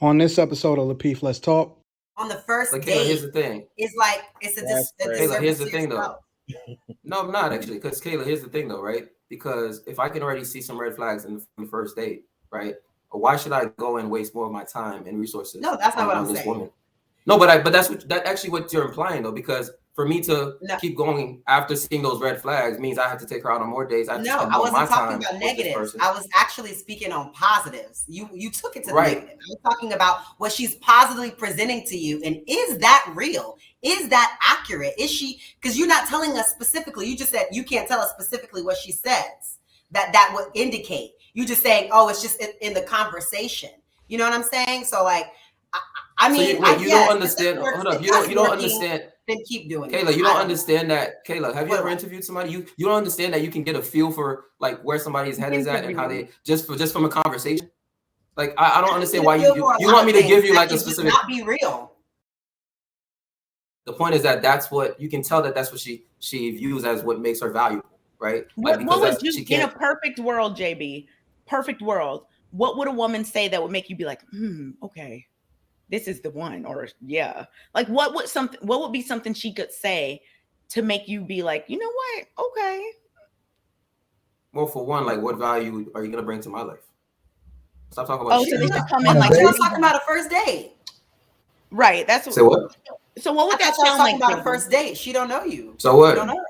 On this episode of Lapeef, Let's Talk. On the first Kayla, date, here's the thing. It's like it's a Kayla, here's the thing though. No, I'm not actually, because Kayla, here's the thing though, right? Because if I can already see some red flags in the first date, right? Why should I go and waste more of my time and resources? No, that's not what I'm saying. Woman? No, but that's actually what you're implying though, because for me to keep going after seeing those red flags means I have to take her out on more dates. I wasn't talking about negatives. I was actually speaking on positives. You took it to the negative. I was talking about what she's positively presenting to you, and is that real? Is that accurate? Is she? Because you're not telling us specifically. You just said you can't tell us specifically what she says. That would indicate. You just saying, oh, it's just in the conversation. You know what I'm saying? So like. I mean, so you don't understand. Hold up, you don't understand. Then keep doing Kayla, it. you don't understand that. Kayla, have you ever interviewed somebody? You don't understand that you can get a feel for like where somebody's head is at and how they just from a conversation. Like I don't understand why you want me to give you like a specific. Not be real. The point is that's what you can tell that's what she views as what makes her valuable, right? Like, what would you in a perfect world, JB? Perfect world. What would a woman say that would make you be like, okay, this is the one, or yeah, like what would be something she could say to make you be like, you know what, okay. Well, for one, like what value are you gonna bring to my life? Stop talking about. Oh, so they just come in like you're talking about a first date, right? That's what. Say what? So what would that sound like? About a first date, she don't know you. So what? You don't know her.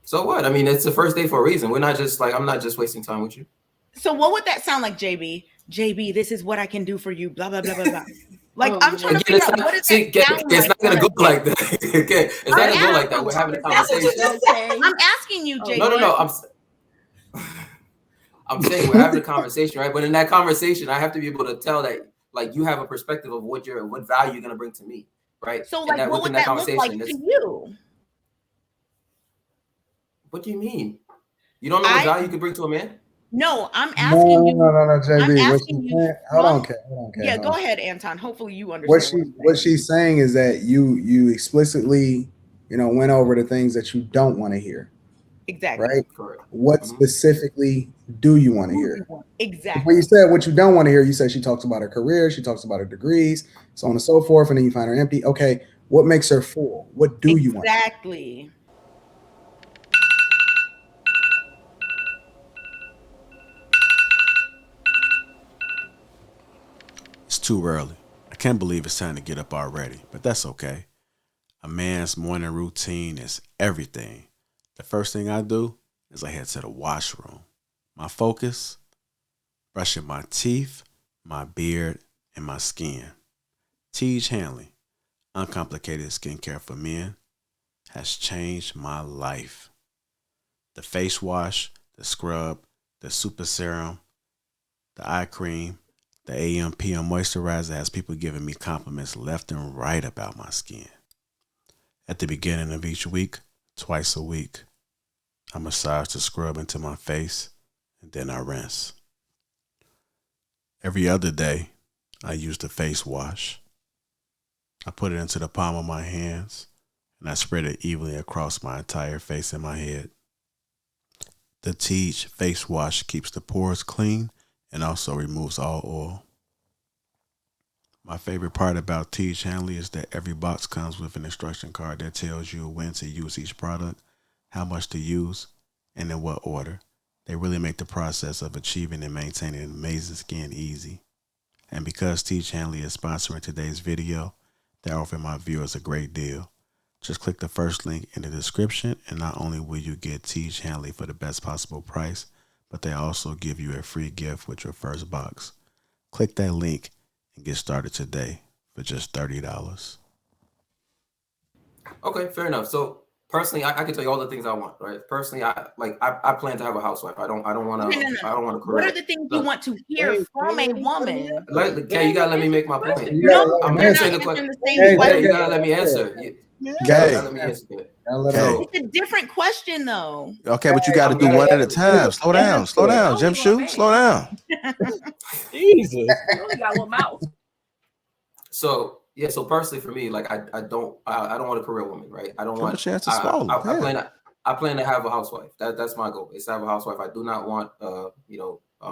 So what? I mean, it's a first date for a reason. We're not just like I'm not just wasting time with you. So what would that sound like, JB? JB, this is what I can do for you. Blah blah blah blah blah. Like I'm trying to figure out what does that sound like. It's not gonna go like that. Okay, it's not gonna go like that. We're having a conversation. I'm asking you, JB. No. I'm saying we're having a conversation, right? But in that conversation, I have to be able to tell that like you have a perspective of what value you're gonna bring to me, right? So like, what would that look like to you? What do you mean? You don't know what value you could bring to a man? No, I'm asking you. No, JB. I'm asking you. Hold on, okay. Yeah, go ahead, Anton. Hopefully you understand. What she's saying is that you explicitly, went over the things that you don't want to hear. Exactly. Right. Correct. What specifically do you want to hear? Exactly. When you said what you don't want to hear, you said she talks about her career, she talks about her degrees, so on and so forth, and then you find her empty. Okay, what makes her full? What do you want? Exactly. It's too early. I can't believe it's time to get up already, but that's okay. A man's morning routine is everything. The first thing I do is I head to the washroom. My focus, brushing my teeth, my beard, and my skin. Tiege Hanley, uncomplicated skincare for men, has changed my life. The face wash, the scrub, the super serum, the eye cream, the AM PM moisturizer has people giving me compliments left and right about my skin. At the beginning of each week, twice a week, I massage the scrub into my face and then I rinse. Every other day, I use the face wash. I put it into the palm of my hands and I spread it evenly across my entire face and my head. The Tiege face wash keeps the pores clean and also removes all oil. My favorite part about Tiege Hanley is that every box comes with an instruction card that tells you when to use each product, how much to use, and in what order. They really make the process of achieving and maintaining amazing skin easy. And because Tiege Hanley is sponsoring today's video, they're offering my viewers a great deal. Just click the first link in the description, and not only will you get Tiege Hanley for the best possible price, but they also give you a free gift with your first box. Click that link and get started today for just $30. Okay, fair enough. So personally, I can tell you all the things I want, right? Personally, I plan to have a housewife. I don't want to. I don't want to. What are the things you want to hear from a woman? Okay, you gotta let me make my point. No, I'm answering the question. You gotta let me answer. Let me answer it. It's a different question, though. Okay, but you got to do one at a time. Slow down, Jim Shoe. Slow down. Jesus, you only got one mouth. So personally for me, like I don't want a career woman, right? I don't want a chance to swallow. I plan to have a housewife. That's my goal. Is to have a housewife. I do not want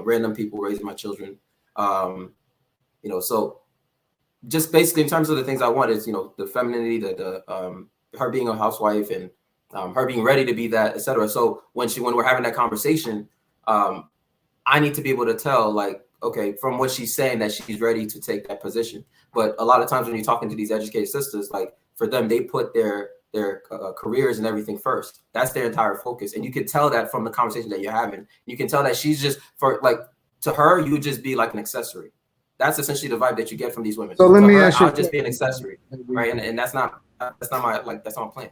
random people raising my children. So just basically in terms of the things I want is, you know, the femininity, her being a housewife and her being ready to be that, etc. So when we're having that conversation, I need to be able to tell, like, okay, from what she's saying that she's ready to take that position. But a lot of times when you're talking to these educated sisters, like for them, they put their careers and everything first. That's their entire focus. And you can tell that from the conversation that you're having. You can tell that she's just, for like, to her, you would just be like an accessory. That's essentially the vibe that you get from these women. So let me ask you, I'll just be an accessory, right? And that's not my plan.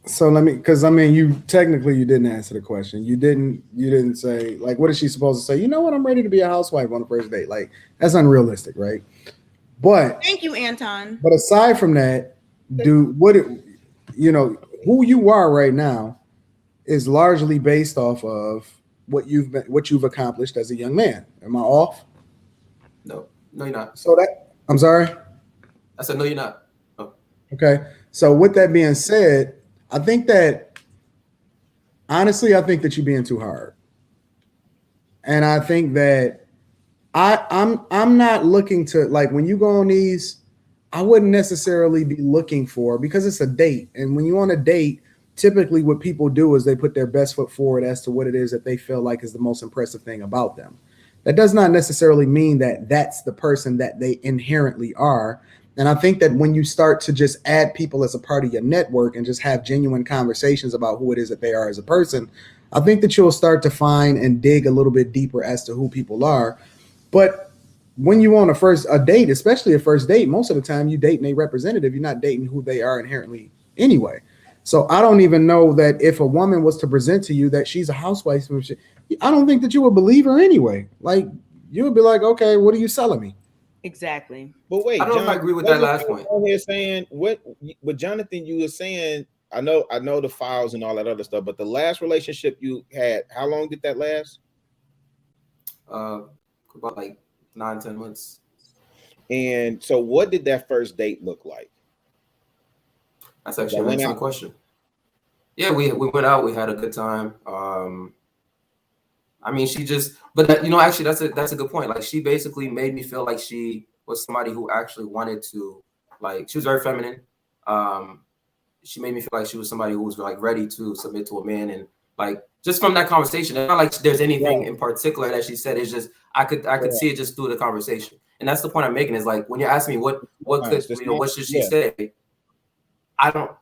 So let me, because I mean, you didn't answer the question. You didn't say, like, what is she supposed to say? You know what? I'm ready to be a housewife on the first date. Like, that's unrealistic, right? But thank you, Anton. But aside from that, who you are right now is largely based off of what you've accomplished as a young man. Am I off? No, you're not. So I'm sorry? I said, no, you're not. Oh. Okay. So with that being said, I think that you're being too hard. And I think that I'm not looking to, like, when you go on these, I wouldn't necessarily be looking for, because it's a date. And when you're on a date, typically what people do is they put their best foot forward as to what it is that they feel like is the most impressive thing about them. That does not necessarily mean that that's the person that they inherently are. And I think that when you start to just add people as a part of your network and just have genuine conversations about who it is that they are as a person, I think that you'll start to find and dig a little bit deeper as to who people are. But when you on a date, especially a first date, most of the time you dating a representative, you're not dating who they are inherently anyway. So I don't even know that if a woman was to present to you that she's a housewife, I don't think that you would believe her anyway. Like, you would be like, okay, what are you selling me? Exactly. But wait, I don't know if I agree with that last point. Here saying what Jonathan, you were saying, I know the files and all that other stuff, but the last relationship you had, how long did that last? About like 9-10 months. And so what did that first date look like? That's actually an excellent question. Yeah, we went out, we had a good time. I mean, she just, but actually that's a good point. Like, she basically made me feel like she was somebody who actually wanted to, like, she was very feminine. She made me feel like she was somebody who was like ready to submit to a man, and like just from that conversation, it's not like there's anything in particular that she said. It's just I could see it just through the conversation, and that's the point I'm making. Is like when you're asking me what should she say, I don't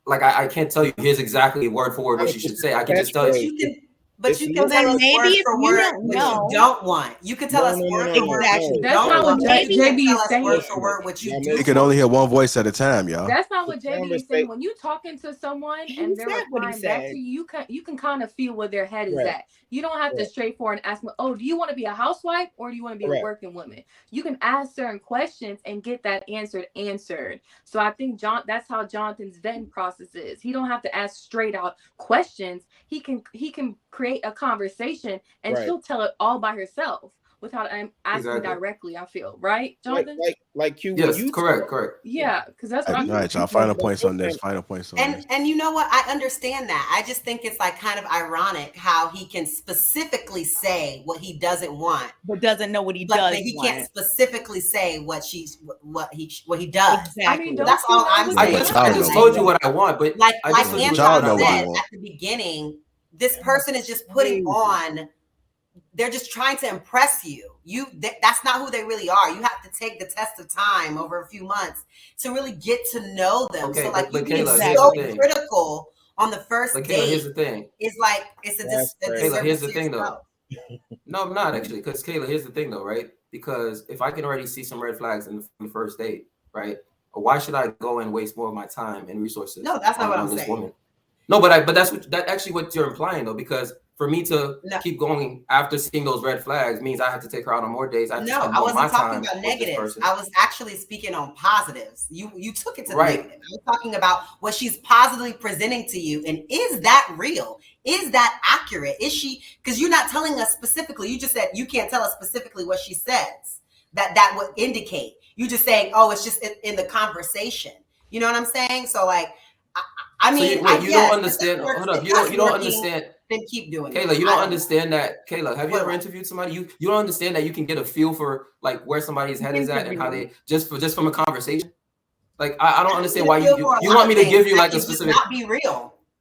like I can't tell you here's exactly word for word what she should say. I can just tell you. But you can tell us word for word what you don't want. You can tell us word for word. Exactly. That's not what JB is saying. Word for word what you do. You can only hear one voice at a time, y'all. That's not what JB is saying. When you talking to someone and they're replying back to you, you can kind of feel where their head is at. You don't have to straightforward and ask them, oh, do you want to be a housewife or do you want to be a working woman? You can ask certain questions and get that answered. So I think that's how Jonathan's vetting process is. He don't have to ask straight out questions. He can create a conversation and she'll tell it all by herself without asking directly. I feel right, Jonathan. Like Q. Yes, correct. Yeah, because that's what all right, y'all. Final points on this. And you know what? I understand that. I just think it's like kind of ironic how he can specifically say what he doesn't want, but doesn't know what he does. But he can't specifically say what he does. Exactly. I mean, that's all I'm saying. I just told you what I want, but like Anton said at the beginning, this person is just putting on. They're just trying to impress you. That's not who they really are. You have to take the test of time over a few months to really get to know them. Okay, so like you being Kayla, so critical on the first date. Here's the thing. It's like it's a Kayla, here's the thing though. No, I'm not actually, because Kayla, here's the thing though, right? Because if I can already see some red flags in the first date, right? Why should I go and waste more of my time and resources? No, that's not what I'm saying. Woman? No, but that's actually what you're implying though, because for me to keep going after seeing those red flags means I have to take her out on more days. I wasn't talking about negatives. I was actually speaking on positives. You took it to the negative. I was talking about what she's positively presenting to you. And is that real? Is that accurate? Is she, because you're not telling us specifically. You just said you can't tell us specifically what she says. That would indicate. You just saying, oh, it's just in the conversation. You know what I'm saying? So like, I mean, so you don't understand. Hold up, you don't understand. then keep doing it. Kayla, you don't understand that. Kayla, have you ever interviewed somebody? You don't understand that you can get a feel for like where somebody's head is at and how they just from a conversation. Like I don't understand why you want me to give you like a specific. Not be real.